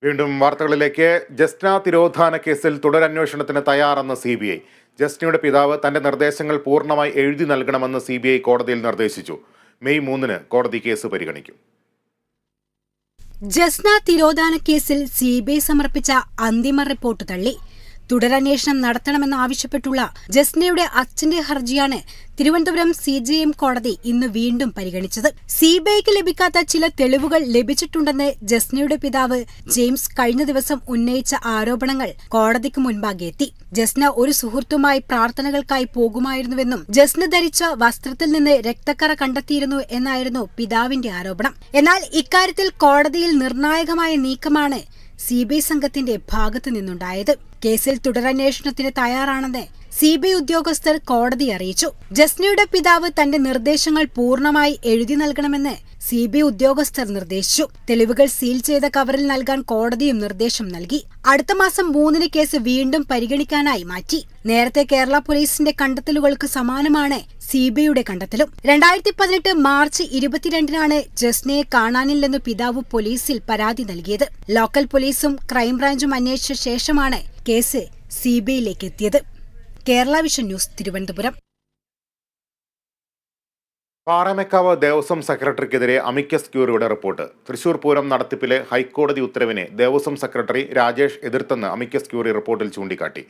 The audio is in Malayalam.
വീണ്ടും വാർത്തകളിലേക്ക്. ജസ്ന തിരോധാന കേസിൽ തുടരന്വേഷണത്തിന് തയ്യാറെന്ന് CBI. ജസ്നയുടെ പിതാവ് തന്റെ നിർദ്ദേശങ്ങൾ പൂർണ്ണമായി എഴുതി നൽകണമെന്ന് CBI കോടതിയിൽ നിർദ്ദേശിച്ചു. മെയ് 3 കോടതി കേസ് പരിഗണിക്കും. ജസ്ന തിരോധാന കേസിൽ CBI സമർപ്പിച്ച അന്തിമ റിപ്പോർട്ട് തള്ളി. തുടരന്വേഷണം നടത്തണമെന്നാവശ്യപ്പെട്ടുള്ള ജസ്നയുടെ അച്ഛന്റെ ഹർജിയാണ് തിരുവനന്തപുരം CJM കോടതി ഇന്ന് വീണ്ടും പരിഗണിച്ചത്. CBIക്ക് ലഭിക്കാത്ത ചില തെളിവുകൾ ലഭിച്ചിട്ടുണ്ടെന്ന് ജസ്നയുടെ പിതാവ് ജെയിംസ് കഴിഞ്ഞ ദിവസം ഉന്നയിച്ച ആരോപണങ്ങൾ കോടതിക്ക് മുൻപാകെ എത്തി. ജസ്ന ഒരു സുഹൃത്തുമായി പ്രാർത്ഥനകൾക്കായി പോകുമായിരുന്നുവെന്നും ജസ്ന ധരിച്ച വസ്ത്രത്തിൽ നിന്ന് രക്തക്കറ കണ്ടെത്തിയിരുന്നു എന്നായിരുന്നു പിതാവിന്റെ ആരോപണം. എന്നാൽ ഇക്കാര്യത്തിൽ കോടതിയിൽ നിർണായകമായ നീക്കമാണ് CBI സംഘത്തിന്റെ ഭാഗത്തു നിന്നുണ്ടായത്. കേസിൽ തുടരന്വേഷണത്തിന് തയ്യാറാണെന്ന് CBI ഉദ്യോഗസ്ഥർ കോടതിയെ അറിയിച്ചു. ജസ്നയുടെ പിതാവ് തന്റെ നിർദ്ദേശങ്ങൾ പൂർണ്ണമായി എഴുതി നൽകണമെന്ന് CBI ഉദ്യോഗസ്ഥർ നിർദ്ദേശിച്ചു. തെളിവുകൾ സീൽ ചെയ്ത കവറിൽ നൽകാൻ കോടതിയും നിർദ്ദേശം നൽകി. അടുത്ത മാസം 3 കേസ് വീണ്ടും പരിഗണിക്കാനായി മാറ്റി. നേരത്തെ കേരള പോലീസിന്റെ കണ്ടെത്തലുകൾക്ക് സമാനമാണ് CBIയുടെ കണ്ടെത്തലും. 2018 മാർച്ച് 22 ജസ്നയെ കാണാനില്ലെന്നു പിതാവ് പോലീസിൽ പരാതി നൽകിയത്. ലോക്കൽ പോലീസും ക്രൈംബ്രാഞ്ചും അന്വേഷിച്ച ശേഷമാണ് കേസ് CBIയിലേക്ക് എത്തിയത്. Kerala vision news, Thiruvananthapuram. പാറമേക്കാവ് ദേവസ്വം സെക്രട്ടറിക്കെതിരെ അമിക്കസ് ക്യൂറിയുടെ റിപ്പോർട്ട്. തൃശൂർ പൂരം നടത്തിപ്പിലെ ഹൈക്കോടതി ഉത്തരവിനെ ദേവസ്വം സെക്രട്ടറി രാജേഷ് എതിർത്തെന്ന് അമിക്കസ് ക്യൂറി റിപ്പോർട്ടിൽ ചൂണ്ടിക്കാട്ടി.